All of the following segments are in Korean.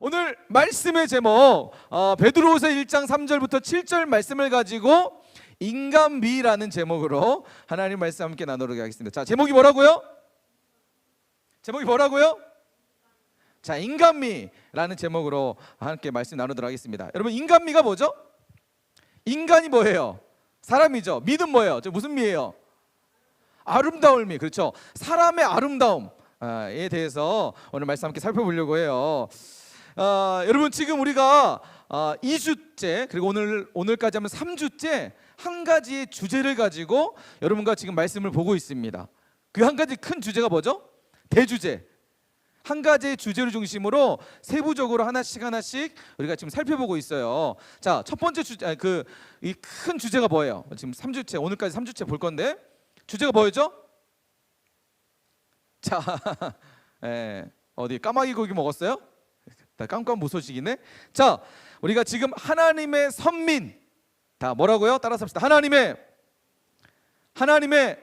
오늘 말씀의 제목 베드로후서 1장 3절부터 7절 말씀을 가지고 인간미라는 제목으로 하나님 말씀 함께 나누도록 하겠습니다. 자, 제목이 뭐라고요? 자, 인간미라는 제목으로 함께 말씀 나누도록 하겠습니다. 여러분, 인간미가 뭐죠? 인간이 뭐예요? 사람이죠. 미는 뭐예요? 저 무슨 미예요? 아름다울 미. 그렇죠. 사람의 아름다움에 대해서 오늘 말씀 함께 살펴보려고 해요. 여러분, 지금 우리가 2주째 그리고 오늘까지 하면 3주째 한 가지의 주제를 가지고 여러분과 지금 말씀을 보고 있습니다. 그 한 가지 큰 주제가 뭐죠? 대주제. 한 가지의 주제를 중심으로 세부적으로 하나씩 우리가 지금 살펴보고 있어요. 자, 첫 번째 주제, 이 큰 주제가 뭐예요? 지금 3주째, 오늘까지 3주째 볼 건데 주제가 뭐였죠? 자, 어디 까마귀 고기 먹었어요? 깜깜무소식이네. 자, 우리가 지금 하나님의 선민, 다 뭐라고요? 따라서 합시다. 하나님의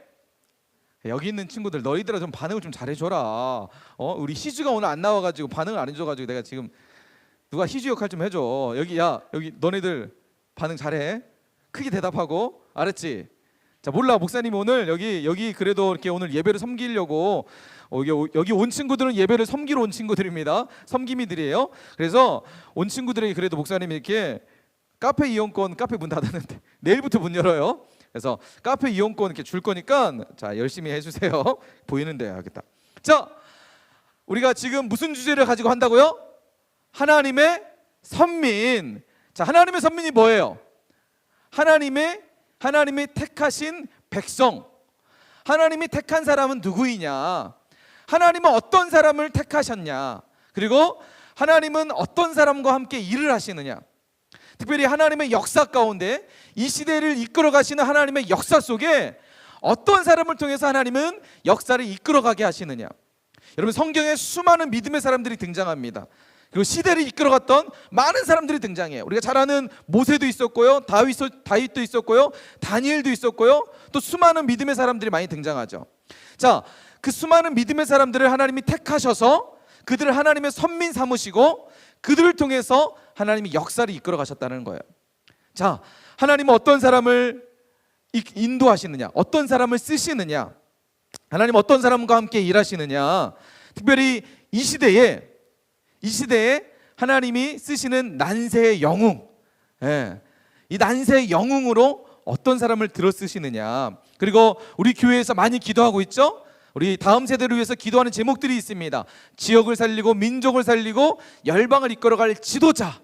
여기 있는 친구들, 너희들아 좀 반응을 좀 잘해줘라. 우리 희주가 오늘 안 나와가지고 반응을 안 해줘가지고 내가 지금 누가 희주 역할 좀 해줘. 여기 너네들 반응 잘해. 크게 대답하고. 알았지? 자, 몰라, 목사님이 오늘 여기 그래도 이렇게 오늘 예배를 섬기려고 여기 온 친구들은 예배를 섬기러 온 친구들입니다. 섬김이들이에요. 그래서 온 친구들에게 그래도 목사님이 이렇게 카페 이용권, 카페 문 닫았는데 내일부터 문 열어요. 그래서 카페 이용권 이렇게 줄 거니까 자, 열심히 해주세요. 보이는데 하겠다. 자, 우리가 지금 무슨 주제를 가지고 한다고요? 하나님의 선민. 자, 하나님의 선민이 뭐예요? 하나님이 택하신 백성. 하나님이 택한 사람은 누구이냐? 하나님은 어떤 사람을 택하셨냐? 그리고 하나님은 어떤 사람과 함께 일을 하시느냐? 특별히 하나님의 역사 가운데 이 시대를 이끌어 가시는 하나님의 역사 속에 어떤 사람을 통해서 하나님은 역사를 이끌어가게 하시느냐? 여러분, 성경에 수많은 믿음의 사람들이 등장합니다. 그리고 시대를 이끌어갔던 많은 사람들이 등장해요. 우리가 잘 아는 모세도 있었고요, 다윗도 있었고요, 다니엘도 있었고요, 또 수많은 믿음의 사람들이 많이 등장하죠. 자, 그 수많은 믿음의 사람들을 하나님이 택하셔서 그들을 하나님의 선민 삼으시고 그들을 통해서 하나님이 역사를 이끌어 가셨다는 거예요. 자, 하나님은 어떤 사람을 인도하시느냐, 어떤 사람을 쓰시느냐, 하나님 어떤 사람과 함께 일하시느냐. 특별히 이 시대에 하나님이 쓰시는 난세의 영웅, 이 난세의 영웅으로 어떤 사람을 들어 쓰시느냐. 그리고 우리 교회에서 많이 기도하고 있죠. 우리 다음 세대를 위해서 기도하는 제목들이 있습니다. 지역을 살리고 민족을 살리고 열방을 이끌어갈 지도자.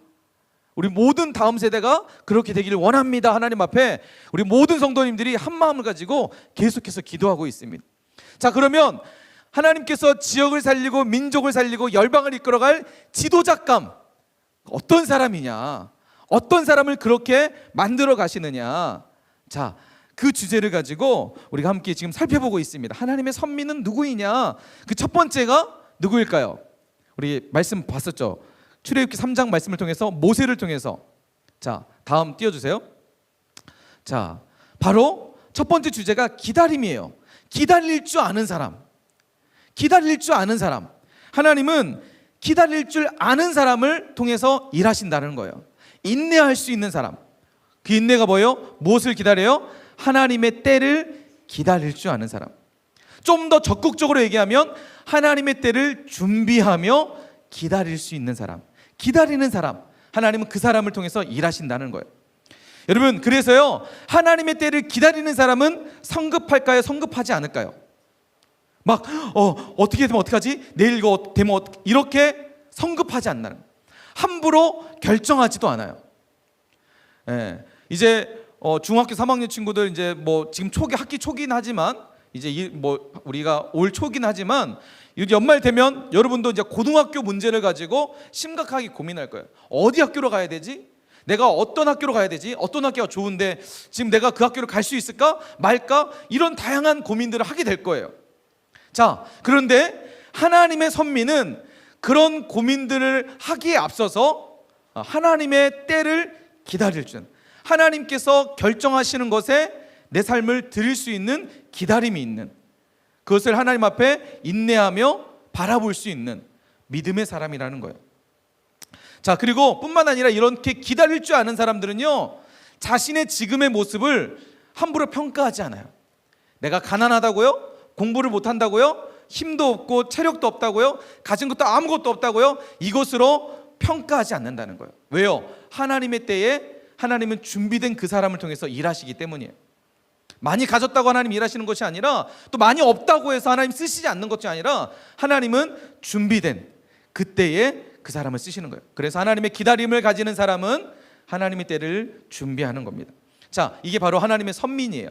우리 모든 다음 세대가 그렇게 되기를 원합니다. 하나님 앞에 우리 모든 성도님들이 한 마음을 가지고 계속해서 기도하고 있습니다. 자, 그러면 하나님께서 지역을 살리고 민족을 살리고 열방을 이끌어갈 지도자감, 어떤 사람이냐, 어떤 사람을 그렇게 만들어 가시느냐. 자, 그 주제를 가지고 우리가 함께 지금 살펴보고 있습니다. 하나님의 선민은 누구이냐? 그 첫 번째가 누구일까요? 우리 말씀 봤었죠. 출애굽기 3장 말씀을 통해서, 모세를 통해서. 자, 다음 띄워주세요. 자, 바로 첫 번째 주제가 기다림이에요. 기다릴 줄 아는 사람. 하나님은 기다릴 줄 아는 사람을 통해서 일하신다는 거예요. 인내할 수 있는 사람. 그 인내가 뭐예요? 무엇을 기다려요? 하나님의 때를 기다릴 줄 아는 사람. 좀 더 적극적으로 얘기하면 하나님의 때를 준비하며 기다릴 수 있는 사람. 기다리는 사람. 하나님은 그 사람을 통해서 일하신다는 거예요. 여러분, 그래서요, 하나님의 때를 기다리는 사람은 성급할까요? 성급하지 않을까요? 막 어떻게 되면 어떡하지? 내일 이거 되면 이렇게 성급하지 않나요? 함부로 결정하지도 않아요. 이제 중학교 3학년 친구들 이제 뭐 지금 학기 초긴 하지만 이제 우리가 올 초긴 하지만 연말 되면 여러분도 이제 고등학교 문제를 가지고 심각하게 고민할 거예요. 어디 학교로 가야 되지? 내가 어떤 학교로 가야 되지? 어떤 학교가 좋은데 지금 내가 그 학교를 갈 수 있을까? 말까? 이런 다양한 고민들을 하게 될 거예요. 자, 그런데 하나님의 선민은 그런 고민들을 하기에 앞서서 하나님의 때를 기다릴 줄, 하나님께서 결정하시는 것에 내 삶을 드릴 수 있는 기다림이 있는, 그것을 하나님 앞에 인내하며 바라볼 수 있는 믿음의 사람이라는 거예요. 자, 그리고 뿐만 아니라 이렇게 기다릴 줄 아는 사람들은요, 자신의 지금의 모습을 함부로 평가하지 않아요. 내가 가난하다고요? 공부를 못한다고요? 힘도 없고 체력도 없다고요? 가진 것도 아무것도 없다고요? 이것으로 평가하지 않는다는 거예요. 왜요? 하나님의 때에 하나님은 준비된 그 사람을 통해서 일하시기 때문이에요. 많이 가졌다고 하나님 일하시는 것이 아니라, 또 많이 없다고 해서 하나님 쓰시지 않는 것이 아니라, 하나님은 준비된 그때에 그 사람을 쓰시는 거예요. 그래서 하나님의 기다림을 가지는 사람은 하나님의 때를 준비하는 겁니다. 자, 이게 바로 하나님의 선민이에요.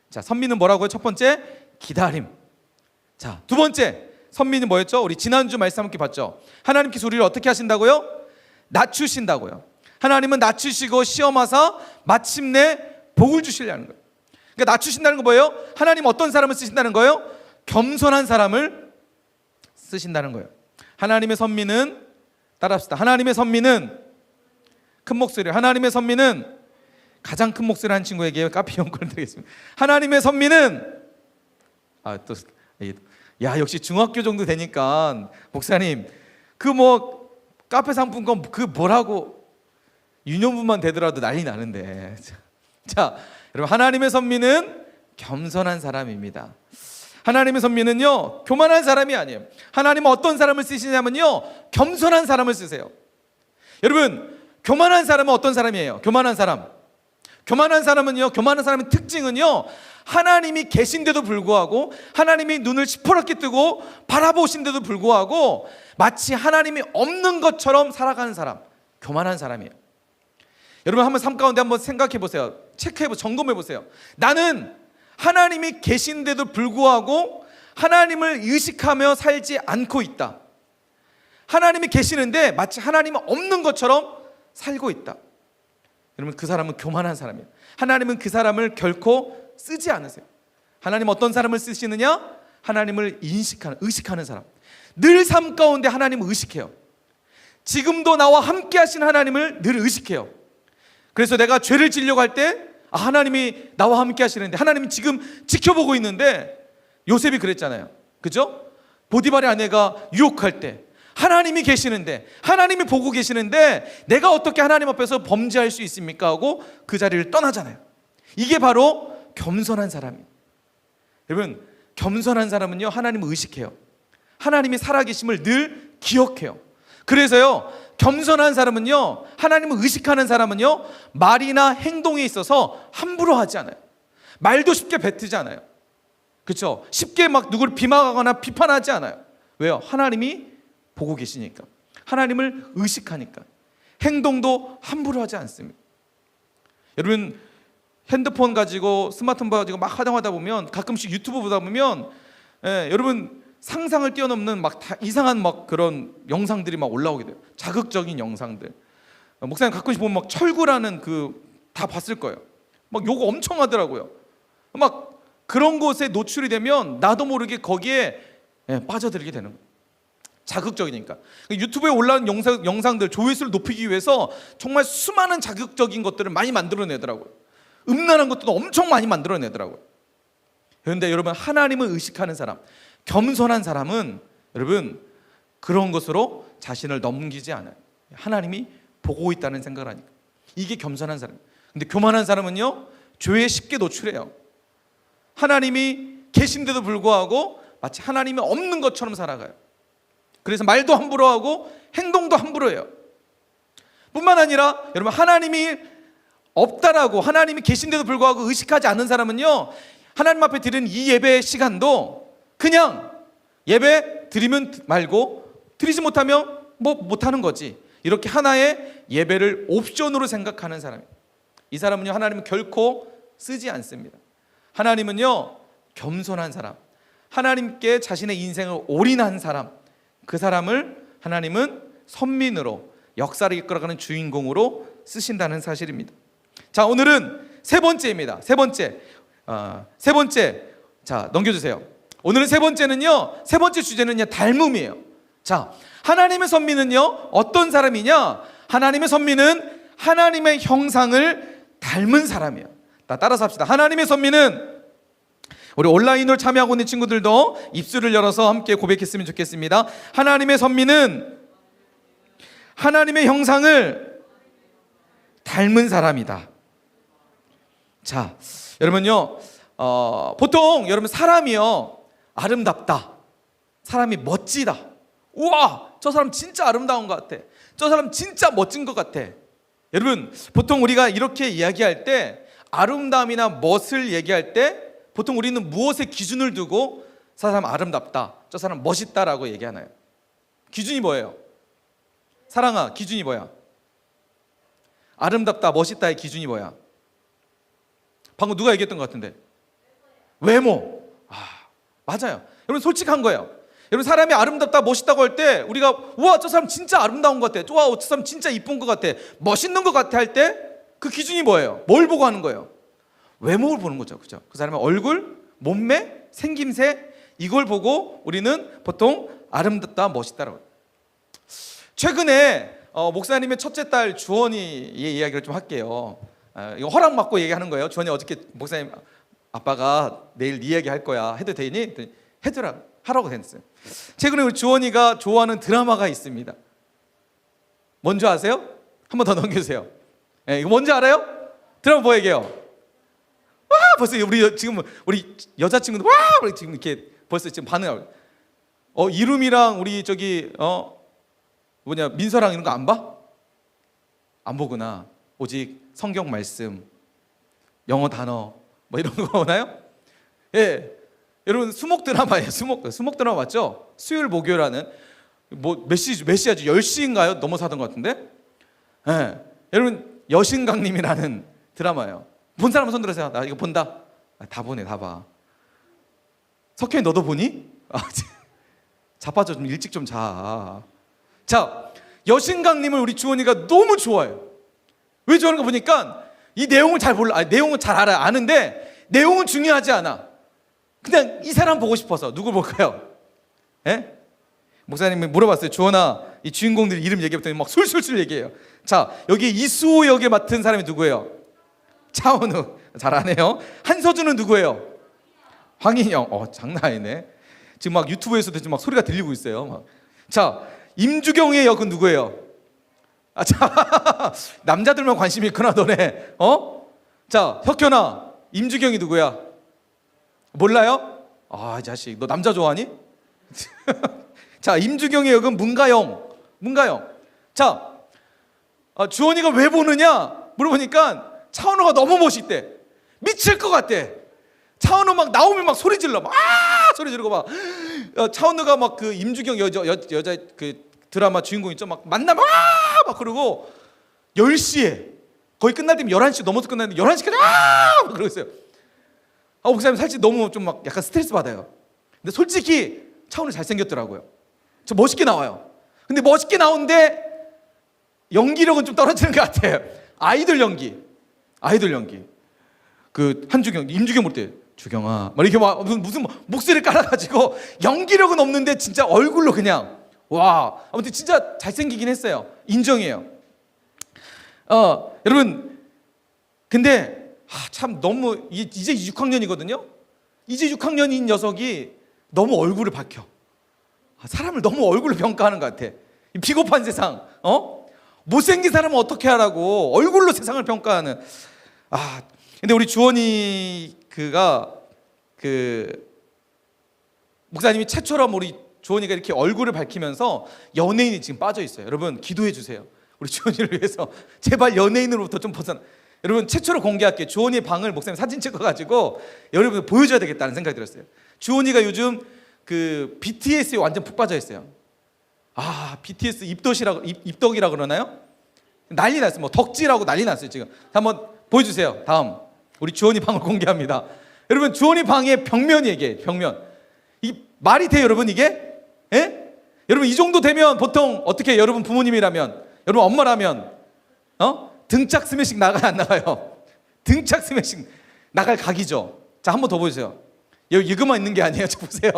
자, 선민은 뭐라고요? 첫 번째, 기다림. 자, 두 번째, 선민이 뭐였죠? 우리 지난주 말씀 함께 봤죠? 하나님께서 우리를 어떻게 하신다고요? 낮추신다고요. 하나님은 낮추시고 시험하사 마침내 복을 주시려는 거예요. 그러니까 낮추신다는 거 뭐예요? 하나님 어떤 사람을 쓰신다는 거예요? 겸손한 사람을 쓰신다는 거예요. 하나님의 선민은, 따라합시다. 하나님의 선민은 큰 목소리. 하나님의 선민은, 가장 큰 목소리 한 친구에게 카피 연권을 드리겠습니다. 하나님의 선민은, 역시 중학교 정도 되니까 목사님 그 카페 상품권 그 뭐라고 유년분만 되더라도 난리 나는데. 자, 여러분, 하나님의 선민은 겸손한 사람입니다. 하나님의 선민은요, 교만한 사람이 아니에요. 하나님은 어떤 사람을 쓰시냐면요, 겸손한 사람을 쓰세요. 여러분, 교만한 사람은 어떤 사람이에요? 교만한 사람은요, 교만한 사람의 특징은요, 하나님이 계신데도 불구하고, 하나님이 눈을 시퍼렇게 뜨고 바라보신데도 불구하고 마치 하나님이 없는 것처럼 살아가는 사람, 교만한 사람이에요. 여러분, 한번 삶 가운데 한번 생각해 보세요. 체크해 보세요. 점검해 보세요. 나는 하나님이 계신데도 불구하고 하나님을 의식하며 살지 않고 있다. 하나님이 계시는데 마치 하나님이 없는 것처럼 살고 있다. 여러분, 그 사람은 교만한 사람이에요. 하나님은 그 사람을 결코 쓰지 않으세요. 하나님 어떤 사람을 쓰시느냐? 하나님을 의식하는 사람. 늘 삶 가운데 하나님을 의식해요. 지금도 나와 함께 하신 하나님을 늘 의식해요. 그래서 내가 죄를 지려고 할 때, 하나님이 나와 함께 하시는데, 하나님이 지금 지켜보고 있는데, 요셉이 그랬잖아요. 그죠? 보디발의 아내가 유혹할 때 하나님이 계시는데, 하나님이 보고 계시는데 내가 어떻게 하나님 앞에서 범죄할 수 있습니까? 하고 그 자리를 떠나잖아요. 이게 바로 겸손한 사람이에요. 여러분, 겸손한 사람은요, 하나님을 의식해요. 하나님이 살아계심을 늘 기억해요. 그래서요, 겸손한 사람은요, 하나님을 의식하는 사람은요, 말이나 행동에 있어서 함부로 하지 않아요. 말도 쉽게 뱉지 않아요. 그렇죠? 쉽게 막 누구를 비방하거나 비판하지 않아요. 왜요? 하나님이 보고 계시니까. 하나님을 의식하니까. 행동도 함부로 하지 않습니다. 여러분, 핸드폰 가지고 스마트폰 가지고 막 하다 보면, 가끔씩 유튜브 보다 보면, 여러분 상상을 뛰어넘는 막 다 이상한 막 그런 영상들이 막 올라오게 돼요. 자극적인 영상들. 목사님 가끔씩 보면 막 철구라는 다 봤을 거예요. 막 욕 엄청 하더라고요. 막 그런 곳에 노출이 되면 나도 모르게 거기에 빠져들게 되는 거예요. 자극적이니까. 유튜브에 올라온 영상들 조회수를 높이기 위해서 정말 수많은 자극적인 것들을 많이 만들어내더라고요. 음란한 것도 엄청 많이 만들어내더라고요. 그런데 여러분, 하나님을 의식하는 사람, 겸손한 사람은 여러분 그런 것으로 자신을 넘기지 않아요. 하나님이 보고 있다는 생각을 하니까. 이게 겸손한 사람이에요. 근데 교만한 사람은요, 죄에 쉽게 노출해요. 하나님이 계신데도 불구하고 마치 하나님이 없는 것처럼 살아가요. 그래서 말도 함부로 하고 행동도 함부로 해요. 뿐만 아니라 여러분, 하나님이 없다라고, 하나님이 계신데도 불구하고 의식하지 않는 사람은요, 하나님 앞에 드리는 이 예배의 시간도 그냥 예배 드리면 말고, 드리지 못하면 못하는 거지, 이렇게 하나의 예배를 옵션으로 생각하는 사람이에요. 이 사람은요, 하나님은 결코 쓰지 않습니다. 하나님은요, 겸손한 사람, 하나님께 자신의 인생을 올인한 사람, 그 사람을 하나님은 선민으로, 역사를 이끌어가는 주인공으로 쓰신다는 사실입니다. 자, 오늘은 세 번째입니다. 세 번째. 자, 넘겨주세요. 오늘은 세 번째는요, 세 번째 주제는요, 닮음이에요. 자, 하나님의 선민은요, 어떤 사람이냐? 하나님의 선민은 하나님의 형상을 닮은 사람이에요. 따라서 합시다. 하나님의 선민은, 우리 온라인으로 참여하고 있는 친구들도 입술을 열어서 함께 고백했으면 좋겠습니다. 하나님의 선민은 하나님의 형상을 닮은 사람이다. 자, 여러분요, 보통 여러분 사람이요 아름답다, 사람이 멋지다, 우와 저 사람 진짜 아름다운 것 같아, 저 사람 진짜 멋진 것 같아. 여러분 보통 우리가 이렇게 이야기할 때, 아름다움이나 멋을 얘기할 때 보통 우리는 무엇에 기준을 두고 저 사람 아름답다, 저 사람 멋있다라고 얘기하나요? 기준이 뭐예요? 사랑아, 기준이 뭐야? 아름답다, 멋있다의 기준이 뭐야? 방금 누가 얘기했던 것 같은데? 외모. 맞아요. 여러분 솔직한 거예요. 여러분 사람이 아름답다, 멋있다고 할 때 우리가 우와 저 사람 진짜 아름다운 것 같아, 우와 저 사람 진짜 이쁜 것 같아, 멋있는 것 같아 할 때 그 기준이 뭐예요? 뭘 보고 하는 거예요? 외모를 보는 거죠. 그죠? 그 사람의 얼굴, 몸매, 생김새, 이걸 보고 우리는 보통 아름답다, 멋있다라고. 최근에 목사님의 첫째 딸 주원이의 이야기를 좀 할게요. 이거 허락 받고 얘기하는 거예요. 주원이 어저께 목사님 아빠가 내일 네 이야기 할 거야, 해도 되니? 하라고 했어요. 최근에 우리 주원이가 좋아하는 드라마가 있습니다. 뭔지 아세요? 한 번 더 넘겨주세요. 이거 뭔지 알아요? 드라마 뭐 얘기해요? 와 벌써 우리 여자친구도 와 지금 이렇게 벌써 지금 반응하고. 이름이랑 우리 민서랑 이런 거 안 봐? 안 보구나. 오직 성경 말씀, 영어 단어 뭐 이런 거 보나요? 예, 여러분 수목 드라마예요. 수목 드라마 맞죠? 수요일 목요일 하는 몇 시하죠? 10시인가요? 넘어서 하던 것 같은데. 예, 여러분 여신강림이라는 드라마예요. 본 사람은 손 들으세요. 나 이거 본다. 다 보네, 다 봐. 석현이 너도 보니? 자빠져, 좀 일찍 좀 자. 자, 여신강림을 우리 주원이가 너무 좋아해요. 왜 좋아하는 거 보니까 이 내용을 잘 몰라. 내용은 잘 알아요. 아는데 내용은 중요하지 않아. 그냥 이 사람 보고 싶어서. 누구 볼까요? 예? 목사님이 물어봤어요. 주원아, 이 주인공들 이름 얘기했더니 막 술술술 얘기해요. 자, 여기 이수호 역에 맡은 사람이 누구예요? 차은우. 잘하네요. 한서준은 누구예요? 황인영. 장난 아니네. 지금 막 유튜브에서도 지금 막 소리가 들리고 있어요. 막. 자, 임주경의 역은 누구예요? 자, 남자들만 관심이 있구나 너네. 자, 혁현아, 임주경이 누구야? 몰라요? 이 자식, 너 남자 좋아하니? 자, 임주경의 역은 문가영. 자, 주원이가 왜 보느냐 물어보니까 차은우가 너무 멋있대. 미칠 것 같대. 차은우 막 나오면 막 소리 질러. 막 소리 지르고 막. 차은우가 막 그 임주경 여자 그 드라마 주인공 있죠? 막 만나면 막 그러고 10시에 거의 끝날 때면 11시 넘어서 끝났는데 11시까지 막 그러고 있어요. 목사님 살짝 너무 좀 막 약간 스트레스 받아요. 근데 솔직히 차은우 잘생겼더라고요. 저 멋있게 나와요. 근데 멋있게 나오는데 연기력은 좀 떨어지는 것 같아요. 아이돌 연기. 그 한주경, 임주경 볼 때 주경아 막 이렇게 막 무슨 목소리를 깔아가지고 연기력은 없는데 진짜 얼굴로 그냥 와. 아무튼 진짜 잘생기긴 했어요. 인정해요. 여러분 근데 참 너무 이제 6학년이거든요. 이제 6학년인 녀석이 너무 얼굴을 밝혀. 사람을 너무 얼굴로 평가하는 것 같아. 이 비겁한 세상. 못생긴 사람은 어떻게 하라고 얼굴로 세상을 평가하는. 근데 우리 주원이 그가 목사님이 최초로 우리 주원이가 이렇게 얼굴을 밝히면서 연예인이 지금 빠져 있어요. 여러분 기도해 주세요. 우리 주원이를 위해서 제발 연예인으로부터 좀 벗어나. 여러분 최초로 공개할게요. 주원이 방을 목사님 사진 찍어가지고 여러분 보여줘야 되겠다는 생각이 들었어요. 주원이가 요즘 그 BTS에 완전 푹 빠져 있어요. BTS 입덕이라 그러나요? 난리 났어요. 뭐 덕질하고 난리 났어요 지금. 한번 보여주세요. 다음 우리 주원이 방을 공개합니다. 여러분 주원이 방의 벽면이 얘기해. 벽면. 이 말이 돼요 여러분 이게? 예? 여러분 이 정도 되면 보통 어떻게 여러분 부모님이라면, 여러분 엄마라면 등짝 스매싱 나가요 안 나가요? 등짝 스매싱 나갈 각이죠. 자, 한 번 더 보여주세요. 여기 이거만 있는 게 아니에요. 저 보세요.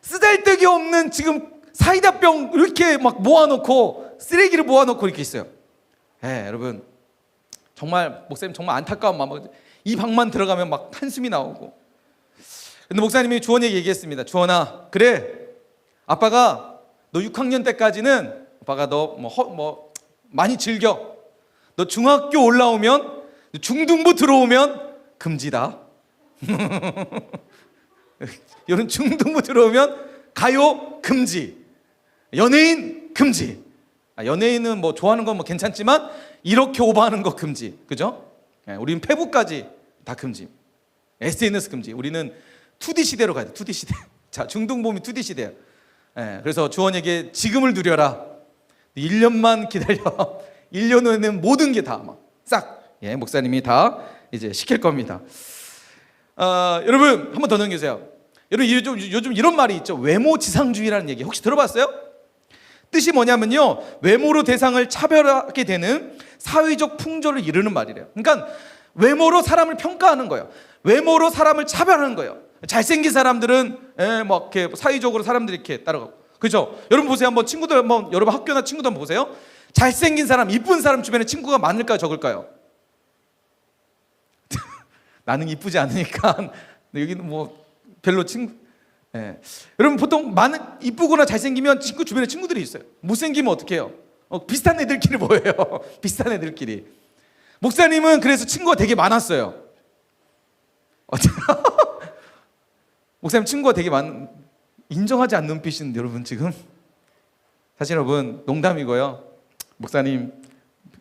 쓰잘데기 없는 지금 사이다병 이렇게 막 모아놓고 쓰레기를 모아놓고 이렇게 있어요. 여러분 정말 목사님 정말 안타까운 마음. 이 방만 들어가면 막 한숨이 나오고. 근데 목사님이 주원이에게 얘기했습니다. 주원아, 그래 아빠가 너 6학년 때까지는 오빠가 너 많이 즐겨. 너 중학교 올라오면, 중등부 들어오면 금지다. 이런 중등부 들어오면 가요 금지, 연예인 금지. 연예인은 뭐 좋아하는 건 뭐 괜찮지만 이렇게 오버하는 거 금지, 그죠? 우리는 페북까지 다 금지, SNS 금지. 우리는 2D 시대로 가야 돼. 2D 시대. 자, 중등부면 2D 시대야. 그래서 주원에게 지금을 누려라. 1년만 기다려. 1년 후에는 모든 게 다 막 싹, 목사님이 다 이제 시킬 겁니다. 여러분 한 번 더 넘겨주세요. 여러분 요즘 이런 말이 있죠. 외모지상주의라는 얘기 혹시 들어봤어요? 뜻이 뭐냐면요, 외모로 대상을 차별하게 되는 사회적 풍조를 이루는 말이래요. 그러니까 외모로 사람을 평가하는 거예요. 외모로 사람을 차별하는 거예요. 잘생긴 사람들은 막 이렇게 사회적으로 사람들이 이렇게 따라가고, 그죠? 여러분 보세요. 한번 친구들 한번, 여러분 학교나 친구들 한번 보세요. 잘생긴 사람, 이쁜 사람 주변에 친구가 많을까요, 적을까요? 나는 이쁘지 않으니까 여기는 뭐 별로 친구. 여러분 보통 많은 이쁘거나 잘생기면 친구 주변에 친구들이 있어요. 못생기면 어떻게 해요? 비슷한 애들끼리 모여요. 비슷한 애들끼리. 목사님은 그래서 친구가 되게 많았어요. 목사님 친구가 되게 인정하지 않는 눈빛인 여러분 지금. 사실 여러분 농담이고요. 목사님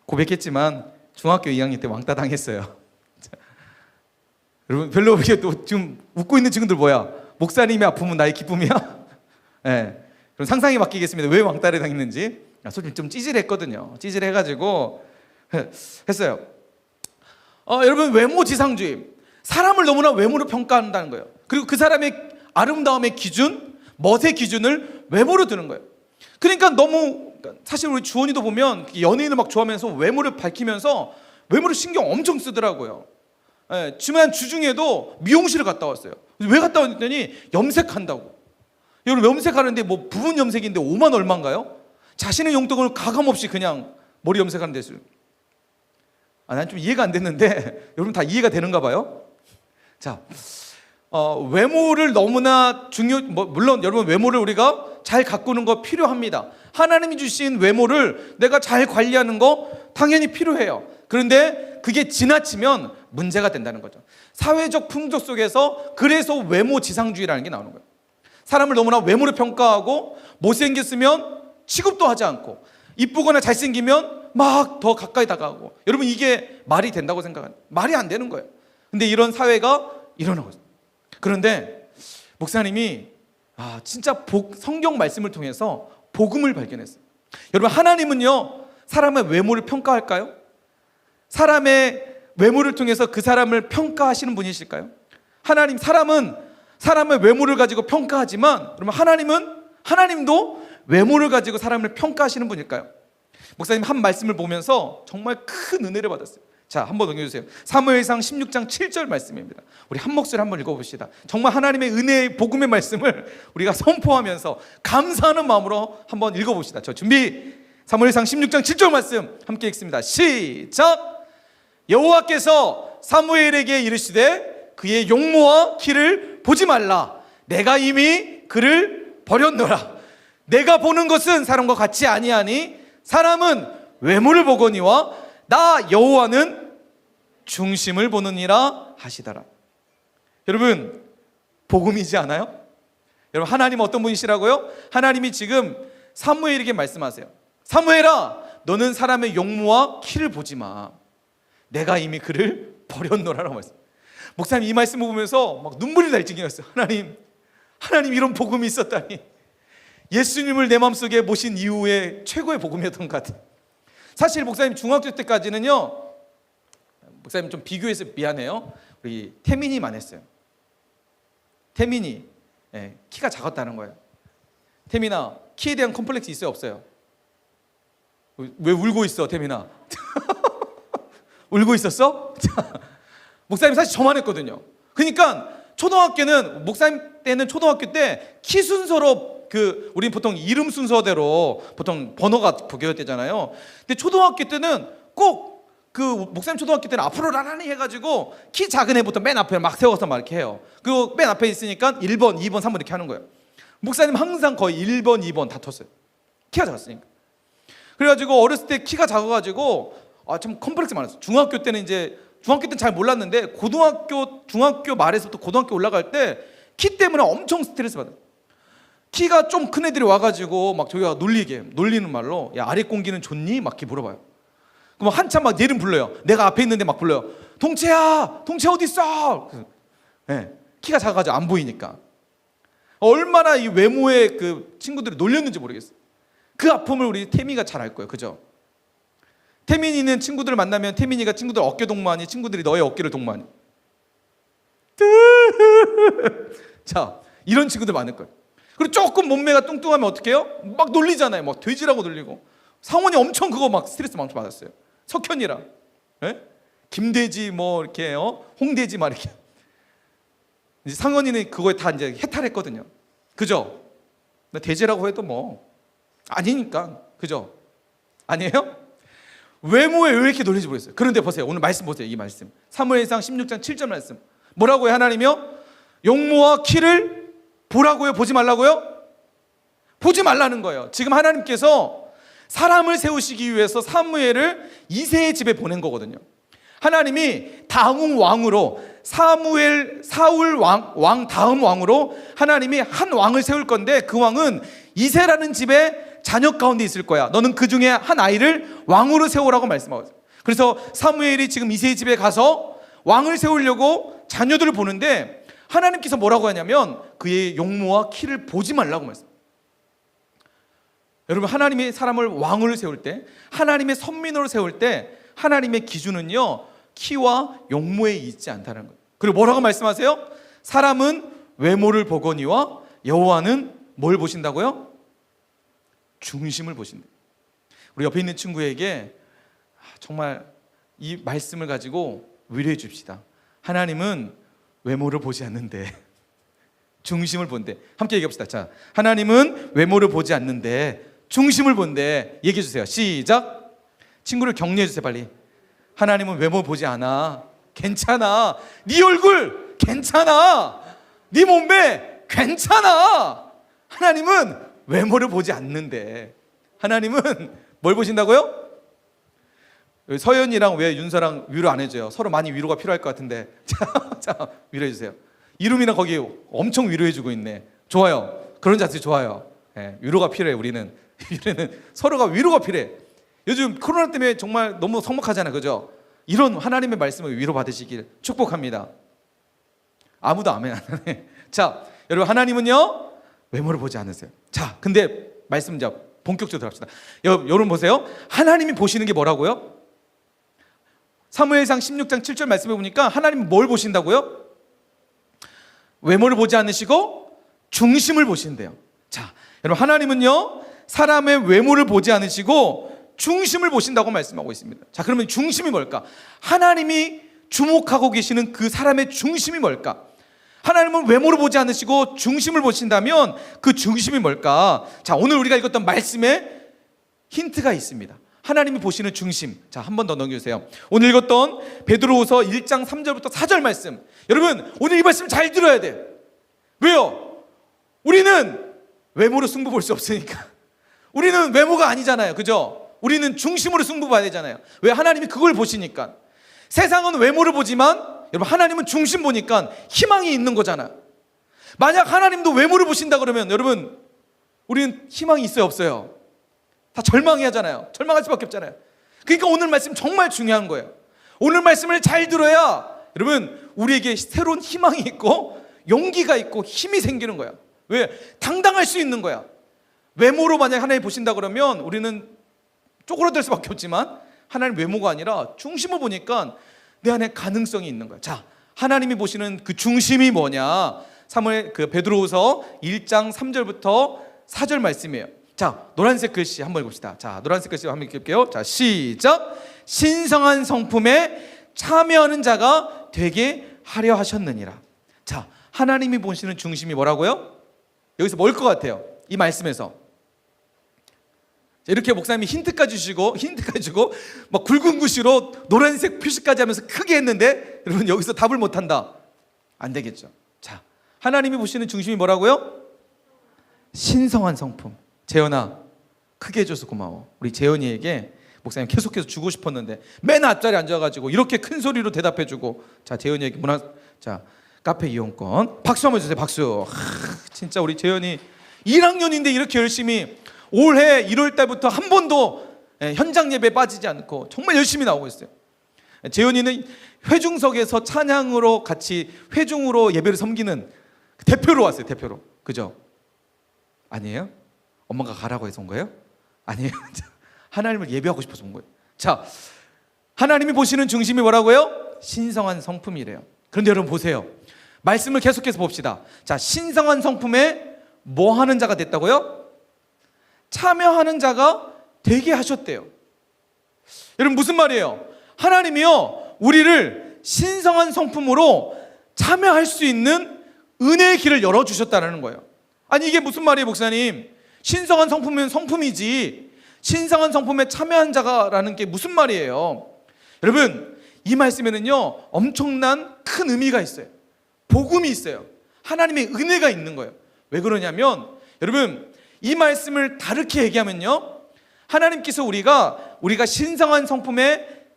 고백했지만 중학교 2학년 때 왕따 당했어요. 여러분 별로 이렇게 또 지금 웃고 있는 친구들 뭐야? 목사님이 아프면 나의 기쁨이야? 그럼 상상이 바뀌겠습니다. 왜 왕따를 당했는지. 솔직히 좀 찌질했거든요. 찌질해가지고 했어요. 여러분 외모지상주의, 사람을 너무나 외모로 평가한다는 거예요. 그리고 그 사람의 아름다움의 기준, 멋의 기준을 외모로 두는 거예요. 그러니까 너무, 사실 우리 주원이도 보면 연예인을 막 좋아하면서 외모를 밝히면서 외모를 신경 엄청 쓰더라고요. 지난 주중에도 미용실을 갔다 왔어요. 왜 갔다 왔더니 염색한다고. 여러분 염색하는데 뭐 부분 염색인데 5만 얼마인가요? 자신의 용돈을 가감없이 그냥 머리 염색하는 데서. 난 좀 이해가 안 됐는데 여러분 다 이해가 되는가 봐요. 자, 외모를 너무나 물론 여러분 외모를 우리가 잘 가꾸는 거 필요합니다. 하나님이 주신 외모를 내가 잘 관리하는 거 당연히 필요해요. 그런데 그게 지나치면 문제가 된다는 거죠. 사회적 풍조 속에서 그래서 외모지상주의라는 게 나오는 거예요. 사람을 너무나 외모를 평가하고 못생겼으면 취급도 하지 않고 이쁘거나 잘생기면 막 더 가까이 다가가고. 여러분 이게 말이 된다고 생각하는, 말이 안 되는 거예요. 근데 이런 사회가 일어나고 있어요. 그런데 목사님이 진짜 성경 말씀을 통해서 복음을 발견했어요. 여러분 하나님은요 사람의 외모를 평가할까요? 사람의 외모를 통해서 그 사람을 평가하시는 분이실까요? 사람은 사람의 외모를 가지고 평가하지만 여러분 하나님도 외모를 가지고 사람을 평가하시는 분일까요? 목사님 한 말씀을 보면서 정말 큰 은혜를 받았어요. 자, 한번 넘겨주세요. 사무엘상 16장 7절 말씀입니다. 우리 한 목소리 한번 읽어봅시다. 정말 하나님의 은혜의 복음의 말씀을 우리가 선포하면서 감사하는 마음으로 한번 읽어봅시다. 저 준비. 사무엘상 16장 7절 말씀 함께 읽습니다. 시작. 여호와께서 사무엘에게 이르시되 그의 용모와 키를 보지 말라. 내가 이미 그를 버렸노라. 내가 보는 것은 사람과 같이 아니하니 사람은 외모를 보거니와 나 여호와는 중심을 보느니라 하시더라. 여러분 복음이지 않아요? 여러분 하나님은 어떤 분이시라고요? 하나님이 지금 사무엘에게 말씀하세요. 사무엘아, 너는 사람의 용모와 키를 보지 마. 내가 이미 그를 버렸노라라고 말씀. 목사님 이 말씀을 보면서 막 눈물이 날 지경이었어요. 하나님 이런 복음이 있었다니. 예수님을 내 마음속에 모신 이후에 최고의 복음이었던 것 같아요. 사실 목사님 중학교 때까지는요, 목사님 좀 비교해서 미안해요. 우리 태민이만 했어요. 태민이 키가 작았다는 거예요. 태민아, 키에 대한 컴플렉스 있어요, 없어요? 왜 울고 있어, 태민아? 울고 있었어? 목사님 사실 저만 했거든요. 그러니까 초등학교는, 목사님 때는 초등학교 때 키 순서로 우리 보통 이름 순서대로 보통 번호가 부교였대잖아요. 근데 초등학교 때는 꼭 목사님 초등학교 때는 앞으로 나란히 해가지고 키 작은 애부터 맨 앞에 막 세워서 막 이렇게 해요. 그리고 맨 앞에 있으니까 1번, 2번, 3번 이렇게 하는 거예요. 목사님 항상 거의 1번, 2번 다 텄어요. 키가 작았으니까. 그래가지고 어렸을 때 키가 작아가지고 좀 컴플렉스 많았어요. 중학교 때는 잘 몰랐는데 중학교 말에서부터 고등학교 올라갈 때 키 때문에 엄청 스트레스 받아요. 키가 좀 큰 애들이 와가지고 막 저희가 놀리는 말로 야 아래 공기는 좋니? 막 이렇게 물어봐요. 그럼 한참 막 얘는 불러요. 내가 앞에 있는데 막 불러요. 동채야 어디 있어? 네, 키가 작아가지고 안 보이니까 얼마나 이 외모에 그 친구들이 놀렸는지 모르겠어요. 그 아픔을 우리 태민이가 잘 알 거예요. 그죠? 태민이는 친구들을 만나면 태민이가 친구들 어깨 동무하니 친구들이 너의 어깨를 동무하니 자 이런 친구들 많을 거예요. 그리고 조금 몸매가 뚱뚱하면 어떻게 해요? 막 놀리잖아요. 막 돼지라고 놀리고. 상원이 엄청 그거 막 스트레스 많이 받았어요. 석현이랑 김돼지 뭐 이렇게 홍돼지 막 이렇게. 이제 상원이는 그거에 다 이제 해탈했거든요. 그죠? 돼지라고 해도 뭐 아니니까. 그죠? 아니에요? 외모에 왜 이렇게 놀리지 모르겠어요. 그런데 보세요. 오늘 말씀 보세요. 이 말씀. 사무엘상 16장 7절 말씀. 뭐라고요? 하나님이요? 용모와 키를 보라고요? 보지 말라고요? 보지 말라는 거예요. 지금 하나님께서 사람을 세우시기 위해서 사무엘을 이새의 집에 보낸 거거든요. 하나님이 다음 왕으로 사울 왕 다음 왕으로 하나님이 한 왕을 세울 건데 그 왕은 이새라는 집에 자녀 가운데 있을 거야. 너는 그 중에 한 아이를 왕으로 세우라고 말씀하고 있어요. 그래서 사무엘이 지금 이새의 집에 가서 왕을 세우려고 자녀들을 보는데 하나님께서 뭐라고 하냐면 그의 용모와 키를 보지 말라고 말씀해요. 여러분 하나님이 사람을 왕으로 세울 때 하나님의 선민으로 세울 때 하나님의 기준은요 키와 용모에 있지 않다는 거예요. 그리고 뭐라고 말씀하세요? 사람은 외모를 보거니와 여호와는 뭘 보신다고요? 중심을 보신다. 우리 옆에 있는 친구에게 정말 이 말씀을 가지고 위로해 줍시다. 하나님은 외모를 보지 않는데 중심을 본대. 함께 얘기합시다. 자, 하나님은 외모를 보지 않는데 중심을 본대. 얘기해 주세요. 시작. 친구를 격려해 주세요. 빨리. 하나님은 외모 보지 않아. 괜찮아. 네 얼굴 괜찮아. 네 몸매 괜찮아. 하나님은 외모를 보지 않는데 하나님은 뭘 보신다고요? 서연이랑 왜 윤서랑 위로 안 해줘요? 서로 많이 위로가 필요할 것 같은데 자 위로해 주세요. 이름이랑 거기 엄청 위로해 주고 있네. 좋아요. 그런 자세 좋아요. 위로가 필요해. 우리는 서로가 위로가 필요해. 요즘 코로나 때문에 정말 너무 성목하잖아요. 그죠? 이런 하나님의 말씀을 위로 받으시길 축복합니다. 아무도 아멘 안 하네. 자, 여러분 하나님은요 외모를 보지 않으세요. 자, 근데 말씀 이제 본격적으로 들어갑시다. 여러분 보세요. 하나님이 보시는 게 뭐라고요? 사무엘상 16장 7절 말씀해 보니까 하나님은 뭘 보신다고요? 외모를 보지 않으시고 중심을 보신대요. 자, 여러분 하나님은요 사람의 외모를 보지 않으시고 중심을 보신다고 말씀하고 있습니다. 자, 그러면 중심이 뭘까? 하나님이 주목하고 계시는 그 사람의 중심이 뭘까? 하나님은 외모를 보지 않으시고 중심을 보신다면 그 중심이 뭘까? 자, 오늘 우리가 읽었던 말씀에 힌트가 있습니다. 하나님이 보시는 중심. 자, 한 번 더 넘겨주세요. 오늘 읽었던 베드로후서 1장 3절부터 4절 말씀. 여러분 오늘 이 말씀 잘 들어야 돼. 왜요? 우리는 외모로 승부 볼 수 없으니까. 우리는 외모가 아니잖아요. 그죠? 우리는 중심으로 승부 봐야 되잖아요. 왜? 하나님이 그걸 보시니까. 세상은 외모를 보지만 여러분 하나님은 중심 보니까 희망이 있는 거잖아요. 만약 하나님도 외모를 보신다 그러면 여러분 우리는 희망이 있어요? 없어요? 다 절망해 하잖아요. 절망할 수밖에 없잖아요. 그러니까 오늘 말씀 정말 중요한 거예요. 오늘 말씀을 잘 들어야 여러분 우리에게 새로운 희망이 있고 용기가 있고 힘이 생기는 거야. 왜? 당당할 수 있는 거야. 외모로 만약 하나님 보신다 그러면 우리는 쪼그라들 수밖에 없지만 하나님 외모가 아니라 중심을 보니까 내 안에 가능성이 있는 거야. 자, 하나님이 보시는 그 중심이 뭐냐? 사무엘 그 베드로후서 1장 3절부터 4절 말씀이에요. 자, 노란색 글씨 한번 읽읍시다. 자, 노란색 글씨 한번 읽을게요. 자, 시작. 신성한 성품에 참여하는 자가 되게 하려 하셨느니라. 자, 하나님이 보시는 중심이 뭐라고요? 여기서 뭘 것 같아요? 이 말씀에서 이렇게 목사님이 힌트까지 주고 막 굵은 글씨로 노란색 표시까지 하면서 크게 했는데 여러분 여기서 답을 못한다. 안 되겠죠. 자, 하나님이 보시는 중심이 뭐라고요? 신성한 성품. 재현아, 크게 해줘서 고마워. 우리 재현이에게 목사님 계속해서 주고 싶었는데 맨 앞자리에 앉아가지고 이렇게 큰 소리로 대답해주고. 자, 재현이에게 자, 카페 이용권 박수 한번 주세요. 박수. 진짜 우리 재현이 1학년인데 이렇게 열심히 올해 1월 달부터 한 번도 현장 예배에 빠지지 않고 정말 열심히 나오고 있어요. 재현이는 회중석에서 찬양으로 같이 회중으로 예배를 섬기는 대표로 왔어요. 대표로. 그죠? 아니에요? 엄마가 가라고 해서 온 거예요? 아니에요. 하나님을 예배하고 싶어서 온 거예요. 자, 하나님이 보시는 중심이 뭐라고요? 신성한 성품이래요. 그런데 여러분 보세요. 말씀을 계속해서 봅시다. 자, 신성한 성품에 뭐 하는 자가 됐다고요? 참여하는 자가 되게 하셨대요. 여러분 무슨 말이에요? 하나님이요, 우리를 신성한 성품으로 참여할 수 있는 은혜의 길을 열어주셨다는 거예요. 아니 이게 무슨 말이에요, 목사님? 신성한 성품이면 성품이지 신성한 성품에 참여한 자가라는 게 무슨 말이에요? 여러분 이 말씀에는요 엄청난 큰 의미가 있어요. 복음이 있어요. 하나님의 은혜가 있는 거예요. 왜 그러냐면 여러분 이 말씀을 다르게 얘기하면요, 하나님께서 우리가 신성한 성품에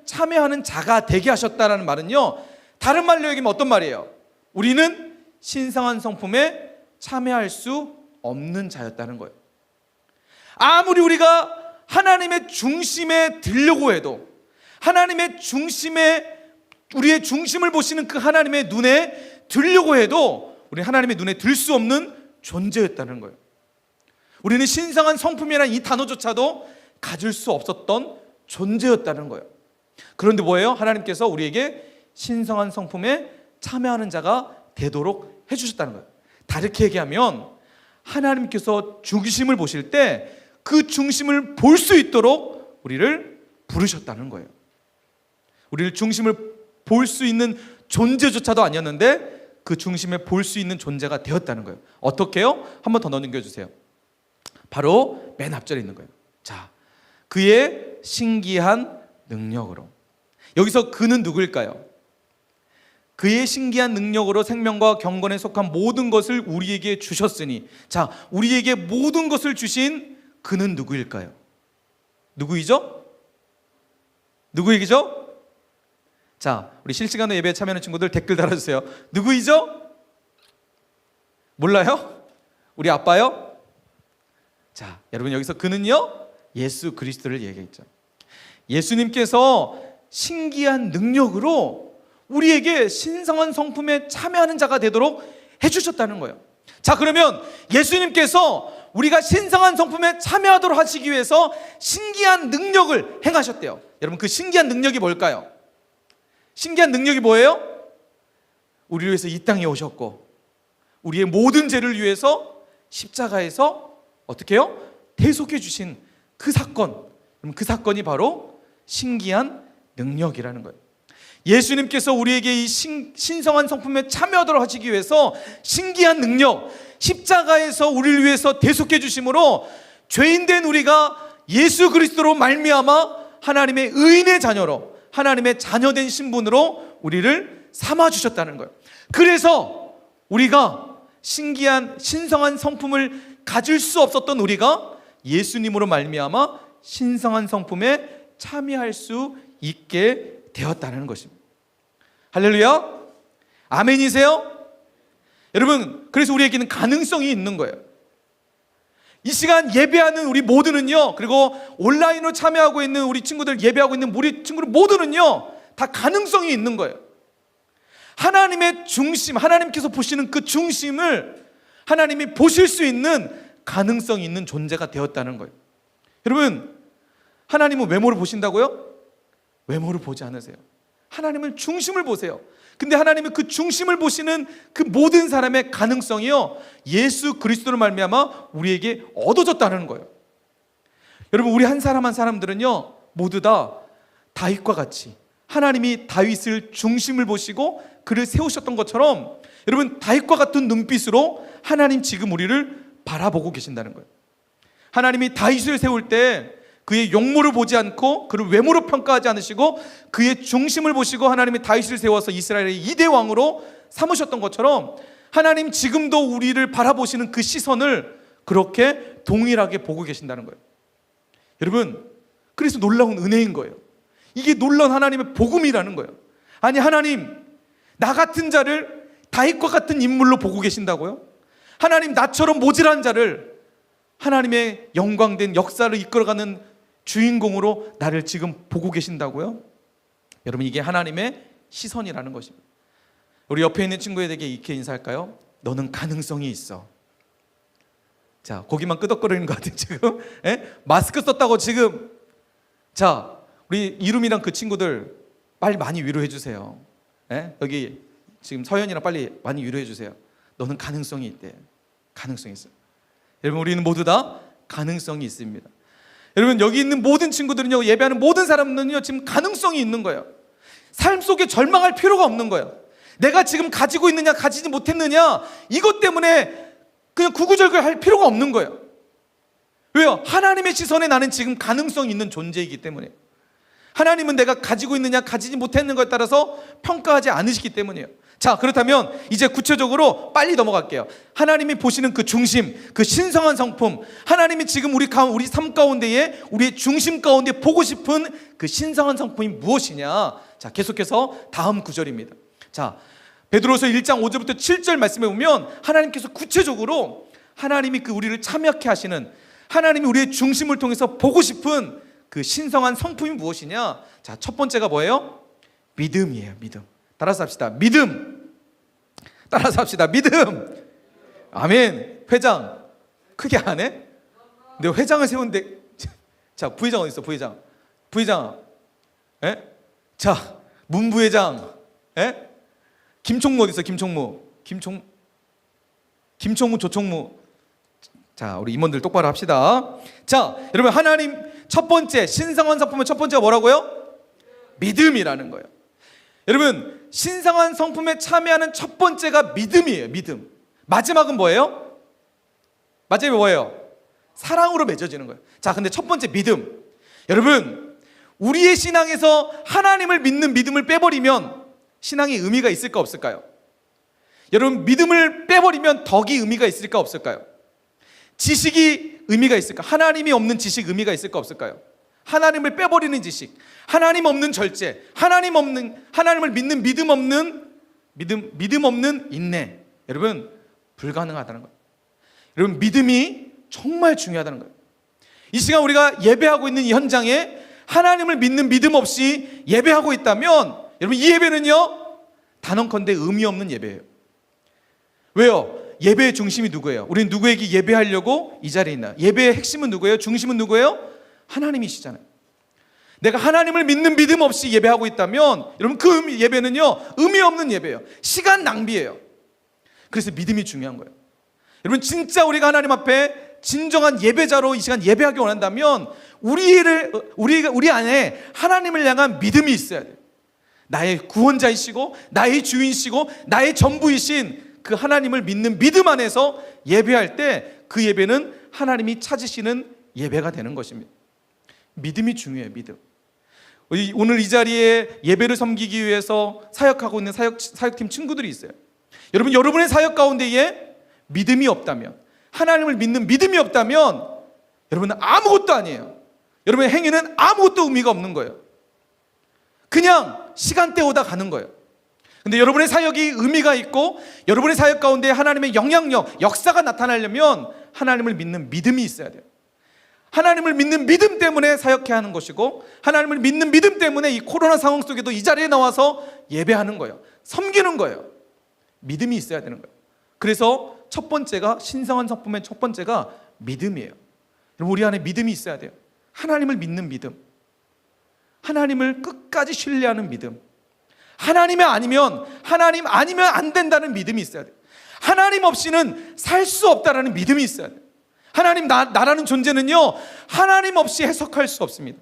참여하는 자가 되게 하셨다는 말은요, 다른 말로 얘기하면 어떤 말이에요? 우리는 신성한 성품에 참여할 수 없는 자였다는 거예요. 아무리 우리가 하나님의 중심에 들려고 해도, 하나님의 중심에 우리의 중심을 보시는 그 하나님의 눈에 들려고 해도 우리 하나님의 눈에 들 수 없는 존재였다는 거예요. 우리는 신성한 성품이라는 이 단어조차도 가질 수 없었던 존재였다는 거예요. 그런데 뭐예요? 하나님께서 우리에게 신성한 성품에 참여하는 자가 되도록 해주셨다는 거예요. 다르게 얘기하면 하나님께서 중심을 보실 때 그 중심을 볼 수 있도록 우리를 부르셨다는 거예요. 우리를 중심을 볼 수 있는 존재조차도 아니었는데 그 중심에 볼 수 있는 존재가 되었다는 거예요. 어떻게요? 한 번 더 넘겨주세요. 바로 맨 앞절에 있는 거예요. 자, 그의 신기한 능력으로. 여기서 그는 누구일까요? 그의 신기한 능력으로 생명과 경건에 속한 모든 것을 우리에게 주셨으니. 자, 우리에게 모든 것을 주신 그는 누구일까요? 누구이죠? 누구이죠? 자, 우리 실시간으로 예배에 참여하는 친구들 댓글 달아주세요. 누구이죠? 몰라요? 우리 아빠요? 자, 여러분 여기서 그는요, 예수 그리스도를 얘기했죠. 예수님께서 신기한 능력으로 우리에게 신성한 성품에 참여하는 자가 되도록 해주셨다는 거예요. 자, 그러면 예수님께서 우리가 신성한 성품에 참여하도록 하시기 위해서 신기한 능력을 행하셨대요. 여러분 그 신기한 능력이 뭘까요? 신기한 능력이 뭐예요? 우리를 위해서 이 땅에 오셨고 우리의 모든 죄를 위해서 십자가에서 어떻게 해요? 대속해 주신 그 사건. 그 사건이 바로 신기한 능력이라는 거예요. 예수님께서 우리에게 이 신성한 성품에 참여하도록 하시기 위해서 신기한 능력, 십자가에서 우리를 위해서 대속해 주심으로 죄인된 우리가 예수 그리스도로 말미암아 하나님의 의인의 자녀로, 하나님의 자녀된 신분으로 우리를 삼아 주셨다는 거예요. 그래서 우리가 신성한 성품을 가질 수 없었던 우리가 예수님으로 말미암아 신성한 성품에 참여할 수 있게 되었다는 것입니다. 할렐루야. 아멘이세요? 여러분, 그래서 우리에게는 가능성이 있는 거예요. 이 시간 예배하는 우리 모두는요, 그리고 온라인으로 참여하고 있는 우리 친구들, 예배하고 있는 우리 친구들 모두는요, 다 가능성이 있는 거예요. 하나님의 중심, 하나님께서 보시는 그 중심을 하나님이 보실 수 있는 가능성이 있는 존재가 되었다는 거예요. 여러분, 하나님은 외모를 보신다고요? 외모를 보지 않으세요. 하나님은 중심을 보세요. 근데 하나님은 그 중심을 보시는 그 모든 사람의 가능성이요, 예수 그리스도로 말미암아 우리에게 얻어졌다는 거예요. 여러분, 우리 한 사람 한 사람들은요, 모두 다 다윗과 같이 하나님이 다윗을 중심을 보시고 그를 세우셨던 것처럼 여러분, 다윗과 같은 눈빛으로 하나님 지금 우리를 바라보고 계신다는 거예요. 하나님이 다윗을 세울 때 그의 용모를 보지 않고 그를 외모로 평가하지 않으시고 그의 중심을 보시고 하나님이 다윗을 세워서 이스라엘의 2대 왕으로 삼으셨던 것처럼 하나님 지금도 우리를 바라보시는 그 시선을 그렇게 동일하게 보고 계신다는 거예요. 여러분, 그래서 놀라운 은혜인 거예요. 이게 놀라운 하나님의 복음이라는 거예요. 아니, 하나님, 나 같은 자를 다윗과 같은 인물로 보고 계신다고요? 하나님, 나처럼 모질한 자를 하나님의 영광된 역사를 이끌어가는 주인공으로 나를 지금 보고 계신다고요? 여러분, 이게 하나님의 시선이라는 것입니다. 우리 옆에 있는 친구에게 이렇게 인사할까요? 너는 가능성이 있어. 자, 고기만 끄덕거리는 것 같아요 지금. 마스크 썼다고 지금. 자, 우리 이름이랑 그 친구들 빨리 많이 위로해 주세요. 여기 지금 서연이랑 빨리 많이 위로해 주세요. 너는 가능성이 있대. 가능성이 있어. 여러분, 우리는 모두 다 가능성이 있습니다. 여러분, 여기 있는 모든 친구들은요, 예배하는 모든 사람들은요, 지금 가능성이 있는 거예요. 삶 속에 절망할 필요가 없는 거예요. 내가 지금 가지고 있느냐 가지지 못했느냐 이것 때문에 그냥 구구절절할 필요가 없는 거예요. 왜요? 하나님의 시선에 나는 지금 가능성이 있는 존재이기 때문에. 하나님은 내가 가지고 있느냐 가지지 못했는 것에 따라서 평가하지 않으시기 때문이에요. 자, 그렇다면 이제 구체적으로 빨리 넘어갈게요. 하나님이 보시는 그 중심, 그 신성한 성품, 하나님이 지금 우리 삶 가운데에 우리의 중심 가운데 보고 싶은 그 신성한 성품이 무엇이냐. 자, 계속해서 다음 구절입니다. 자, 베드로서 1장 5절부터 7절 말씀해 보면 하나님께서 구체적으로 하나님이 그 우리를 참여케 하시는, 하나님이 우리의 중심을 통해서 보고 싶은 그 신성한 성품이 무엇이냐. 자, 첫 번째가 뭐예요? 믿음이에요. 믿음. 따라서 합시다. 믿음. 따라서 합시다. 믿음. 아멘. 회장 크게 안 해? 내가 회장을 세운데. 자, 부회장 어디 있어? 부회장. 자, 문부회장. 김총무 어디 있어? 김총무, 조총무. 자, 우리 임원들 똑바로 합시다. 자, 여러분, 하나님 첫 번째 신성한 성품의 첫 번째가 뭐라고요? 믿음이라는 거예요. 여러분, 신성한 성품에 참여하는 첫 번째가 믿음이에요. 믿음. 마지막은 뭐예요? 마지막이 뭐예요? 사랑으로 맺어지는 거예요. 자, 근데 첫 번째 믿음. 여러분, 우리의 신앙에서 하나님을 믿는 믿음을 빼버리면 신앙에 의미가 있을까 없을까요? 여러분, 믿음을 빼버리면 덕이 의미가 있을까 없을까요? 지식이 의미가 있을까? 하나님이 없는 지식 의미가 있을까 없을까요? 하나님을 빼버리는 지식, 하나님 없는 절제, 하나님을 믿는 믿음 없는 인내. 여러분, 불가능하다는 거예요. 여러분, 믿음이 정말 중요하다는 거예요. 이 시간 우리가 예배하고 있는 이 현장에 하나님을 믿는 믿음 없이 예배하고 있다면 여러분, 이 예배는요, 단언컨대 의미 없는 예배예요. 왜요? 예배의 중심이 누구예요? 우리는 누구에게 예배하려고 이 자리에 있나? 예배의 핵심은 누구예요? 중심은 누구예요? 하나님이시잖아요. 내가 하나님을 믿는 믿음 없이 예배하고 있다면 여러분, 그 예배는요, 의미 없는 예배예요. 시간 낭비예요. 그래서 믿음이 중요한 거예요. 여러분, 진짜 우리가 하나님 앞에 진정한 예배자로 이 시간 예배하기 원한다면 우리 안에 하나님을 향한 믿음이 있어야 돼요. 나의 구원자이시고 나의 주인이시고 나의 전부이신 그 하나님을 믿는 믿음 안에서 예배할 때 그 예배는 하나님이 찾으시는 예배가 되는 것입니다. 믿음이 중요해요. 믿음. 오늘 이 자리에 예배를 섬기기 위해서 사역하고 있는 사역팀 친구들이 있어요. 여러분, 여러분의 사역 가운데에 믿음이 없다면, 하나님을 믿는 믿음이 없다면 여러분은 아무것도 아니에요. 여러분의 행위는 아무것도 의미가 없는 거예요. 그냥 시간 때우다 가는 거예요. 근데 여러분의 사역이 의미가 있고 여러분의 사역 가운데 하나님의 영향력, 역사가 나타나려면 하나님을 믿는 믿음이 있어야 돼요. 하나님을 믿는 믿음 때문에 사역해야 하는 것이고, 하나님을 믿는 믿음 때문에 이 코로나 상황 속에도 이 자리에 나와서 예배하는 거예요. 섬기는 거예요. 믿음이 있어야 되는 거예요. 그래서 첫 번째가, 신성한 성품의 첫 번째가 믿음이에요. 여러분, 우리 안에 믿음이 있어야 돼요. 하나님을 믿는 믿음, 하나님을 끝까지 신뢰하는 믿음, 하나님 아니면 안 된다는 믿음이 있어야 돼요. 하나님 없이는 살 수 없다라는 믿음이 있어야 돼요. 하나님, 나라는 존재는요, 하나님 없이 해석할 수 없습니다.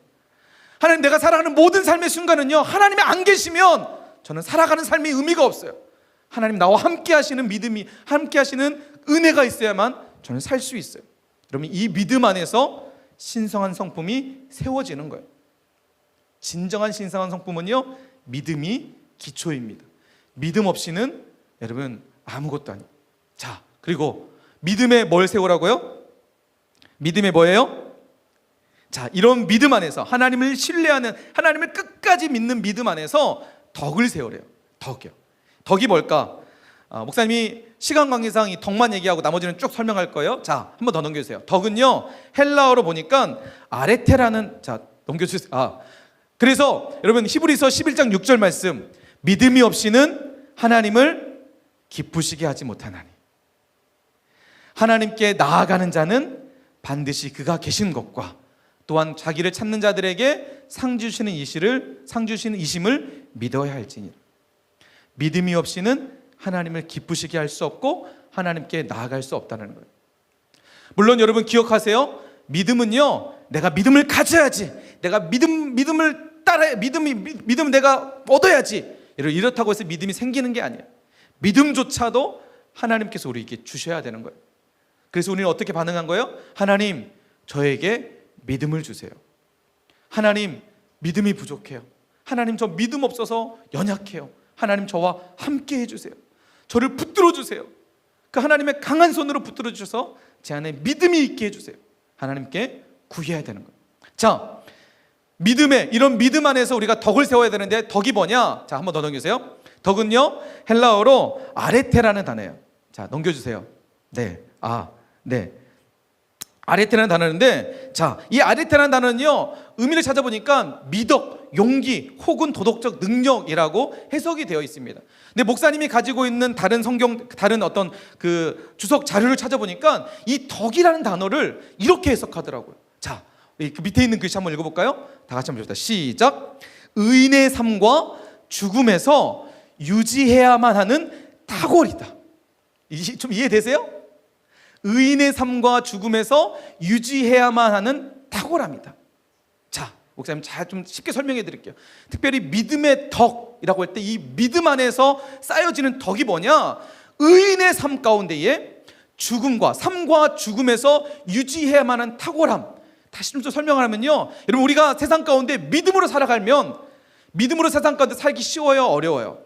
하나님, 내가 살아가는 모든 삶의 순간은요, 하나님이 안 계시면 저는 살아가는 삶의 의미가 없어요. 하나님, 나와 함께 하시는 믿음이, 함께 하시는 은혜가 있어야만 저는 살 수 있어요. 여러분, 이 믿음 안에서 신성한 성품이 세워지는 거예요. 진정한 신성한 성품은요, 믿음이 기초입니다. 믿음 없이는 여러분 아무것도 아니에요. 자, 그리고 믿음에 뭘 세우라고요? 믿음이 뭐예요? 자, 이런 믿음 안에서 하나님을 신뢰하는, 하나님을 끝까지 믿는 믿음 안에서 덕을 세우래요. 덕이요. 덕이 뭘까? 목사님이 시간 관계상 이 덕만 얘기하고 나머지는 쭉 설명할 거예요. 자, 한번 더 넘겨주세요. 덕은요, 헬라어로 보니까 아레테라는, 자, 넘겨주세요. 그래서 여러분 히브리서 11장 6절 말씀, 믿음이 없이는 하나님을 기쁘시게 하지 못하나니 하나님께 나아가는 자는 반드시 그가 계신 것과 또한 자기를 찾는 자들에게 상 주시는 이심을 믿어야 할지니라. 믿음이 없이는 하나님을 기쁘시게 할 수 없고 하나님께 나아갈 수 없다는 거예요. 물론 여러분 기억하세요. 믿음은요, 내가 믿음을 가져야지, 내가 믿음을 따라 믿음 내가 얻어야지, 이렇다고 해서 믿음이 생기는 게 아니에요. 믿음조차도 하나님께서 우리에게 주셔야 되는 거예요. 그래서 우리는 어떻게 반응한 거예요? 하나님, 저에게 믿음을 주세요. 하나님, 믿음이 부족해요. 하나님, 저 믿음 없어서 연약해요. 하나님, 저와 함께 해주세요. 저를 붙들어 주세요. 그 하나님의 강한 손으로 붙들어 주셔서 제 안에 믿음이 있게 해주세요. 하나님께 구해야 되는 거예요. 자, 이런 믿음 안에서 우리가 덕을 세워야 되는데, 덕이 뭐냐? 자, 한번 더 넘겨주세요. 덕은요, 헬라어로 아레테라는 단어예요. 자, 넘겨주세요. 네. 아레테라는 단어인데, 자, 이 아레테라는 단어는요, 의미를 찾아보니까 미덕, 용기 혹은 도덕적 능력이라고 해석이 되어 있습니다. 근데 목사님이 가지고 있는 다른 어떤 그 주석 자료를 찾아보니까 이 덕이라는 단어를 이렇게 해석하더라고요. 자, 그 밑에 있는 글씨 한번 읽어볼까요? 다 같이 한번 봅시다. 시작. 의인의 삶과 죽음에서 유지해야만 하는 탁월이다. 좀 이해되세요? 의인의 삶과 죽음에서 유지해야만 하는 탁월함이다. 자, 목사님 좀 쉽게 설명해 드릴게요. 특별히 믿음의 덕이라고 할 때 이 믿음 안에서 쌓여지는 덕이 뭐냐? 의인의 삶 가운데에 삶과 죽음에서 유지해야만 하는 탁월함. 다시 좀 설명하면요, 여러분, 우리가 세상 가운데 믿음으로 살아가면, 믿음으로 세상 가운데 살기 쉬워요, 어려워요?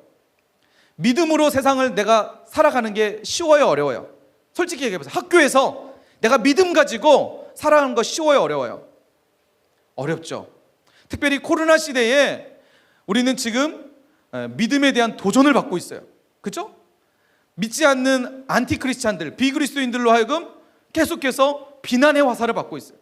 믿음으로 세상을 내가 살아가는 게 쉬워요, 어려워요? 솔직히 얘기해보세요. 학교에서 내가 믿음 가지고 살아가는 거 쉬워요, 어려워요? 어렵죠. 특별히 코로나 시대에 우리는 지금 믿음에 대한 도전을 받고 있어요. 그렇죠? 믿지 않는 안티크리스찬들, 비그리스도인들로 하여금 계속해서 비난의 화살을 받고 있어요.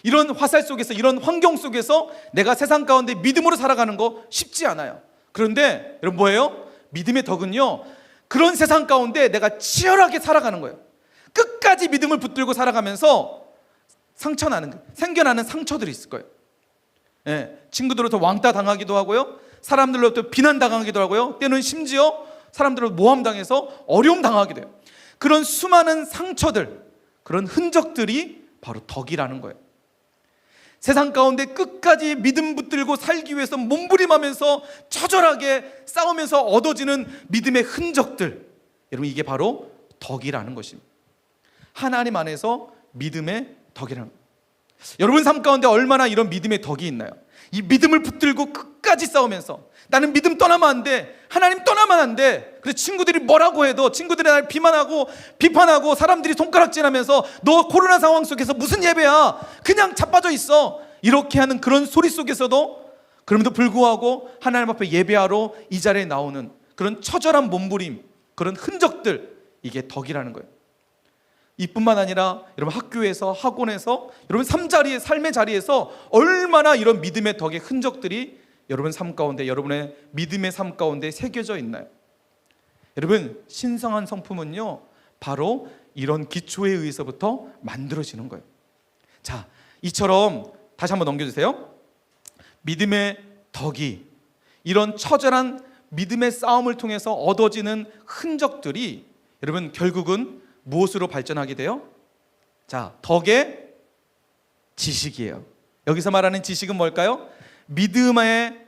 이런 화살 속에서, 이런 환경 속에서 내가 세상 가운데 믿음으로 살아가는 거 쉽지 않아요. 그런데 여러분, 뭐예요? 믿음의 덕은요, 그런 세상 가운데 내가 치열하게 살아가는 거예요. 끝까지 믿음을 붙들고 살아가면서 생겨나는 상처들이 있을 거예요. 친구들로부터 왕따 당하기도 하고요, 사람들로부터 비난당하기도 하고요, 때는 심지어 사람들로 모함당해서 어려움 당하기도 해요. 그런 수많은 상처들, 그런 흔적들이 바로 덕이라는 거예요. 세상 가운데 끝까지 믿음 붙들고 살기 위해서 몸부림하면서 처절하게 싸우면서 얻어지는 믿음의 흔적들, 여러분, 이게 바로 덕이라는 것입니다. 하나님 안에서 믿음의 덕이라는 거예요. 여러분 삶 가운데 얼마나 이런 믿음의 덕이 있나요? 이 믿음을 붙들고 끝까지 싸우면서, 나는 믿음 떠나면 안 돼, 하나님 떠나면 안 돼. 그래서 친구들이 뭐라고 해도, 친구들이 나를 비판하고 사람들이 손가락질하면서 너 코로나 상황 속에서 무슨 예배야, 그냥 자빠져 있어, 이렇게 하는 그런 소리 속에서도, 그럼에도 불구하고 하나님 앞에 예배하러 이 자리에 나오는 그런 처절한 몸부림, 그런 흔적들, 이게 덕이라는 거예요. 이뿐만 아니라 여러분 학교에서, 학원에서, 여러분 삶의 자리에서 얼마나 이런 믿음의 덕의 흔적들이 여러분 삶 가운데, 여러분의 믿음의 삶 가운데 새겨져 있나요? 여러분, 신성한 성품은요, 바로 이런 기초에 의해서부터 만들어지는 거예요. 자, 이처럼 다시 한번 넘겨주세요. 믿음의 덕이, 이런 처절한 믿음의 싸움을 통해서 얻어지는 흔적들이 여러분 결국은 무엇으로 발전하게 돼요? 자, 덕의 지식이에요. 여기서 말하는 지식은 뭘까요? 믿음의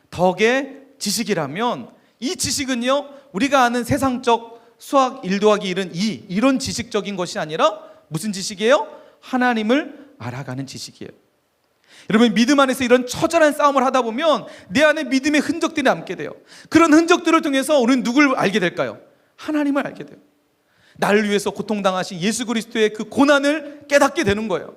덕의 지식이라면, 이 지식은요, 우리가 아는 세상적 수학 1 더하기 1은 2, 이런 지식적인 것이 아니라 무슨 지식이에요? 하나님을 알아가는 지식이에요. 여러분, 믿음 안에서 이런 처절한 싸움을 하다 보면 내 안에 믿음의 흔적들이 남게 돼요. 그런 흔적들을 통해서 우리는 누굴 알게 될까요? 하나님을 알게 돼요. 나를 위해서 고통당하신 예수 그리스도의 그 고난을 깨닫게 되는 거예요.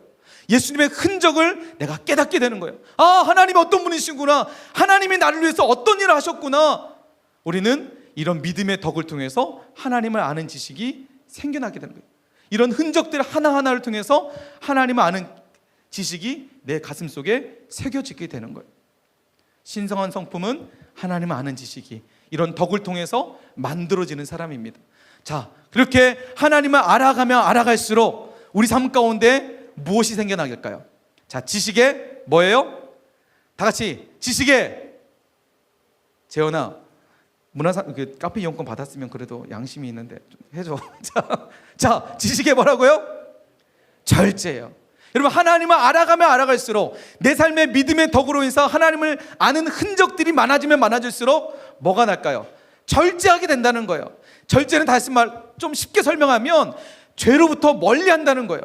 예수님의 흔적을 내가 깨닫게 되는 거예요. 아, 하나님이 어떤 분이시구나, 하나님이 나를 위해서 어떤 일을 하셨구나. 우리는 이런 믿음의 덕을 통해서 하나님을 아는 지식이 생겨나게 되는 거예요. 이런 흔적들 하나하나를 통해서 하나님을 아는 지식이 내 가슴 속에 새겨지게 되는 거예요. 신성한 성품은 하나님을 아는 지식이 이런 덕을 통해서 만들어지는 사람입니다. 자, 그렇게 하나님을 알아가면 알아갈수록 우리 삶 가운데 무엇이 생겨나길까요? 자, 지식의 뭐예요? 다 같이 지식의, 재현아 그 카페 이용권 받았으면 그래도 양심이 있는데 좀 해줘. 자, 지식의 뭐라고요? 절제예요. 여러분, 하나님을 알아가면 알아갈수록 내 삶의 믿음의 덕으로 인해서 하나님을 아는 흔적들이 많아지면 많아질수록 뭐가 날까요? 절제하게 된다는 거예요. 절제는 다시 말 좀 쉽게 설명하면 죄로부터 멀리 한다는 거예요.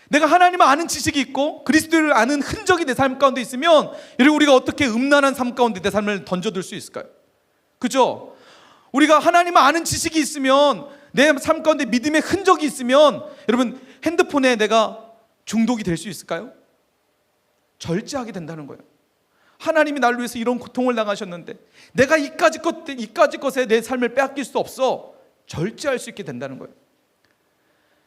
내가 하나님을 아는 지식이 있고 그리스도를 아는 흔적이 내 삶 가운데 있으면, 여러분, 우리가 어떻게 음란한 삶 가운데 내 삶을 던져둘 수 있을까요? 그죠? 우리가 하나님을 아는 지식이 있으면, 내 삶 가운데 믿음의 흔적이 있으면, 여러분, 핸드폰에 내가 중독이 될 수 있을까요? 절제하게 된다는 거예요. 하나님이 나를 위해서 이런 고통을 당하셨는데 내가 이까지 것에 내 삶을 빼앗길 수 없어. 절제할 수 있게 된다는 거예요.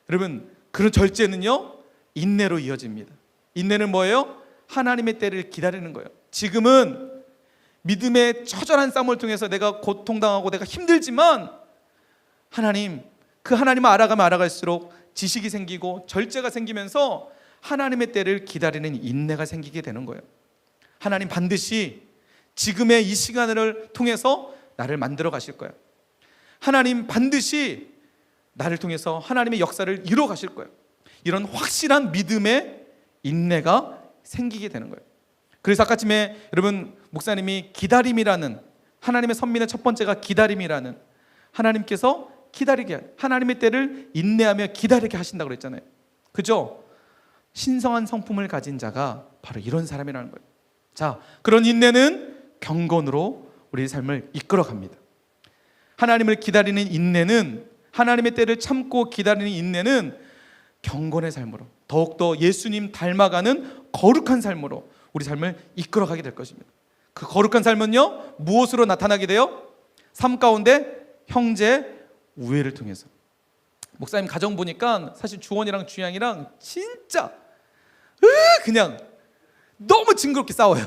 여러분, 그런 절제는요, 인내로 이어집니다. 인내는 뭐예요? 하나님의 때를 기다리는 거예요. 지금은 믿음의 처절한 싸움을 통해서 내가 고통당하고 내가 힘들지만, 그 하나님을 알아가면 알아갈수록 지식이 생기고 절제가 생기면서 하나님의 때를 기다리는 인내가 생기게 되는 거예요. 하나님 반드시 지금의 이 시간을 통해서 나를 만들어 가실 거예요. 하나님 반드시 나를 통해서 하나님의 역사를 이루어 가실 거예요. 이런 확실한 믿음의 인내가 생기게 되는 거예요. 그래서 아까쯤에 여러분, 목사님이 기다림이라는, 하나님의 선민의 첫 번째가 기다림이라는, 하나님께서 하나님의 때를 인내하며 기다리게 하신다고 그랬잖아요. 그죠? 신성한 성품을 가진 자가 바로 이런 사람이라는 거예요. 자, 그런 인내는 경건으로 우리의 삶을 이끌어갑니다. 하나님을 기다리는 인내는, 하나님의 때를 참고 기다리는 인내는 경건의 삶으로, 더욱더 예수님 닮아가는 거룩한 삶으로 우리 삶을 이끌어가게 될 것입니다. 그 거룩한 삶은요, 무엇으로 나타나게 돼요? 삶 가운데 형제 우애를 통해서. 목사님 가정 보니까 사실 주원이랑 주양이랑 진짜 그냥 너무 징그럽게 싸워요.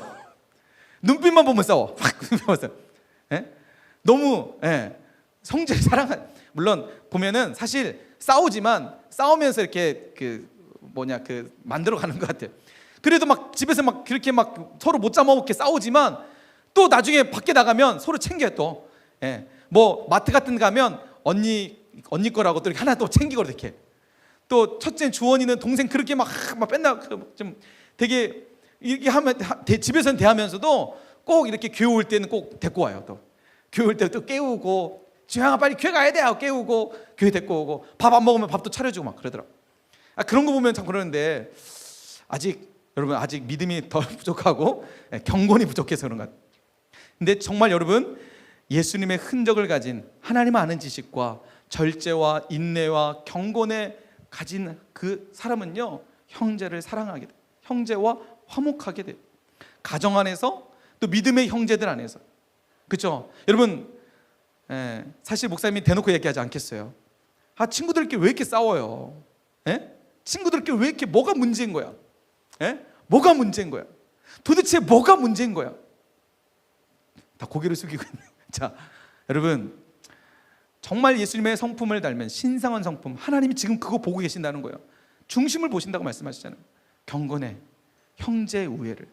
눈빛만 보면 싸워. 너무 성질 사랑한, 물론 보면은 사실 싸우지만 싸우면서 이렇게 만들어 가는 것 같아요. 그래도 막 집에서 막 그렇게 막 서로 못 잡아먹게 싸우지만 또 나중에 밖에 나가면 서로 챙겨요. 또 뭐 마트 같은 데 가면 언니 거라고 또 이렇게 하나 또 챙기고 이렇게. 또 첫째 주원이는 동생 그렇게 막 맨날 좀 되게 이렇게 하면 집에서는 대하면서도 꼭 이렇게 교회 올 때는 꼭 데리고 와요. 또 교회 올 때 또 깨우고, 주양아 빨리 교회 가야 돼 하고 깨우고, 교회 데리고 오고, 밥 안 먹으면 밥도 차려주고 막 그러더라고. 그런 거 보면 참 그러는데, 여러분 아직 믿음이 더 부족하고 경건이 부족해서 그런 것 같아요. 근데 정말 여러분, 예수님의 흔적을 가진 하나님을 아는 지식과 절제와 인내와 경건에 가진 그 사람은요, 형제를 사랑하게 돼요. 형제와 화목하게 돼요. 가정 안에서, 또 믿음의 형제들 안에서. 그렇죠? 여러분, 사실 목사님이 대놓고 얘기하지 않겠어요. 친구들끼리 왜 이렇게 싸워요? 친구들끼리 왜 이렇게, 뭐가 문제인 거야? 뭐가 문제인 거야? 도대체 뭐가 문제인 거야? 다 고개를 숙이고 있네요. 자, 여러분, 정말 예수님의 성품을 닮은 신성한 성품, 하나님이 지금 그거 보고 계신다는 거예요. 중심을 보신다고 말씀하시잖아요. 경건의 형제 우애를.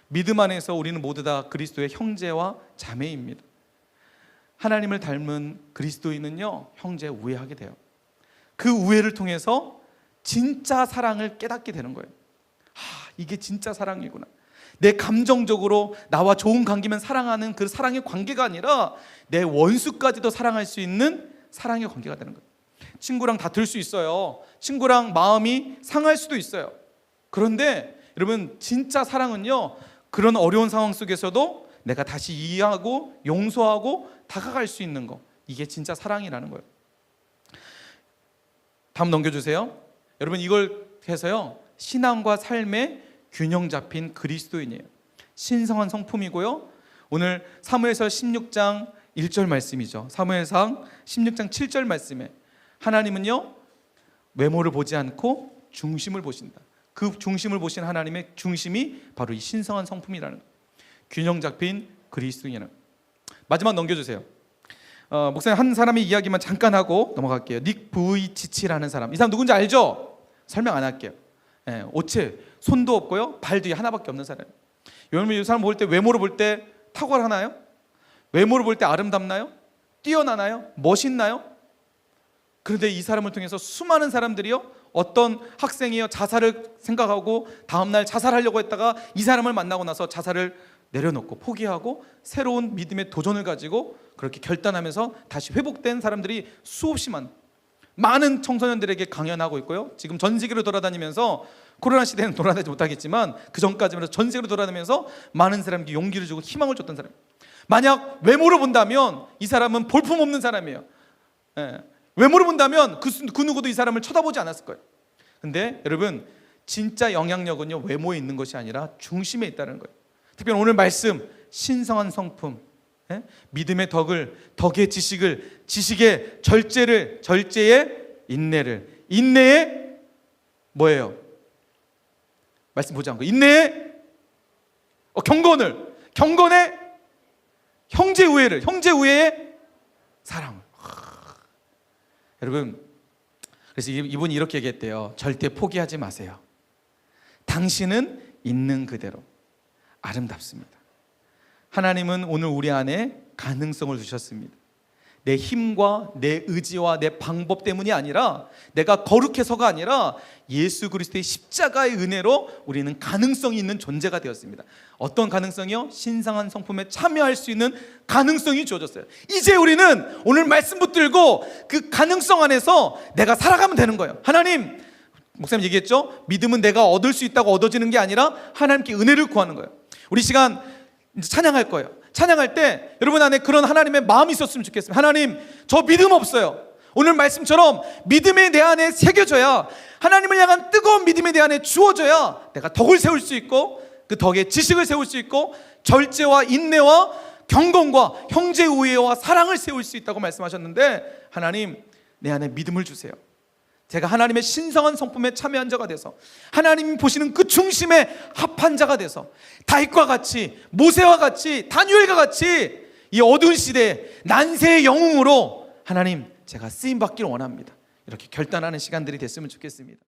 믿음 안에서 우리는 모두 다 그리스도의 형제와 자매입니다. 하나님을 닮은 그리스도인은요, 형제 우애하게 돼요. 그 우애를 통해서 진짜 사랑을 깨닫게 되는 거예요. 이게 진짜 사랑이구나. 내 감정적으로 나와 좋은 관계면 사랑하는 그 사랑의 관계가 아니라 내 원수까지도 사랑할 수 있는 사랑의 관계가 되는 거예요. 친구랑 다툴 수 있어요. 친구랑 마음이 상할 수도 있어요. 그런데 여러분, 진짜 사랑은요, 그런 어려운 상황 속에서도 내가 다시 이해하고 용서하고 다가갈 수 있는 거, 이게 진짜 사랑이라는 거예요. 다음 넘겨주세요. 여러분 이걸 해서요, 신앙과 삶의 균형 잡힌 그리스도인이에요. 신성한 성품이고요. 오늘 사무엘서 16장 1절 말씀이죠. 사무엘상 16장 7절 말씀에 하나님은요, 외모를 보지 않고 중심을 보신다. 그 중심을 보신 하나님의 중심이 바로 이 신성한 성품이라는 거예요. 균형 잡힌 그리스도인이라는 거예요. 마지막 넘겨주세요. 목사님 한 사람의 이야기만 잠깐 하고 넘어갈게요. 닉 부이치치라는 사람. 이 사람 누군지 알죠? 설명 안 할게요. 오체, 손도 없고요, 발도 하나밖에 없는 사람. 여러분 이 사람 볼 때, 외모를 볼 때 탁월하나요? 외모를 볼 때 아름답나요? 뛰어나나요? 멋있나요? 그런데 이 사람을 통해서 수많은 사람들이요, 어떤 학생이요, 자살을 생각하고 다음날 자살하려고 했다가 이 사람을 만나고 나서 자살을 내려놓고 포기하고 새로운 믿음의 도전을 가지고 그렇게 결단하면서 다시 회복된 사람들이 수없이 많은 청소년들에게 강연하고 있고요. 지금 전 세계로 돌아다니면서, 코로나 시대는 돌아다니지 못하겠지만 그 전까지는 전 세계로 돌아다니면서 많은 사람에게 용기를 주고 희망을 줬던 사람. 만약 외모로 본다면 이 사람은 볼품없는 사람이에요. 외모로 본다면 그 누구도 이 사람을 쳐다보지 않았을 거예요. 근데 여러분, 진짜 영향력은요, 외모에 있는 것이 아니라 중심에 있다는 거예요. 특별히 오늘 말씀, 신성한 성품, 믿음의 덕의 지식을, 지식의 절제를, 절제의 인내를, 인내의 뭐예요? 말씀 보지 않고 인내의 경건을, 경건의 형제 우애를, 형제 우애의 사랑을. 여러분, 그래서 이분이 이렇게 얘기했대요. 절대 포기하지 마세요. 당신은 있는 그대로 아름답습니다. 하나님은 오늘 우리 안에 가능성을 주셨습니다. 내 힘과 내 의지와 내 방법 때문이 아니라, 내가 거룩해서가 아니라 예수 그리스도의 십자가의 은혜로 우리는 가능성이 있는 존재가 되었습니다. 어떤 가능성이요? 신성한 성품에 참여할 수 있는 가능성이 주어졌어요. 이제 우리는 오늘 말씀 붙들고 그 가능성 안에서 내가 살아가면 되는 거예요. 하나님, 목사님 얘기했죠? 믿음은 내가 얻을 수 있다고 얻어지는 게 아니라 하나님께 은혜를 구하는 거예요. 우리 시간 이제 찬양할 거예요. 찬양할 때 여러분 안에 그런 하나님의 마음이 있었으면 좋겠습니다. 하나님, 저 믿음 없어요. 오늘 말씀처럼 믿음이 내 안에 새겨져야, 하나님을 향한 뜨거운 믿음이 내 안에 주어져야 내가 덕을 세울 수 있고, 그 덕의 지식을 세울 수 있고, 절제와 인내와 경건과 형제 우애와 사랑을 세울 수 있다고 말씀하셨는데, 하나님, 내 안에 믿음을 주세요. 제가 하나님의 신성한 성품에 참여한 자가 돼서, 하나님이 보시는 그 중심에 합한 자가 돼서, 다윗과 같이, 모세와 같이, 다니엘과 같이 이 어두운 시대에 난세의 영웅으로 하나님, 제가 쓰임받기를 원합니다. 이렇게 결단하는 시간들이 됐으면 좋겠습니다.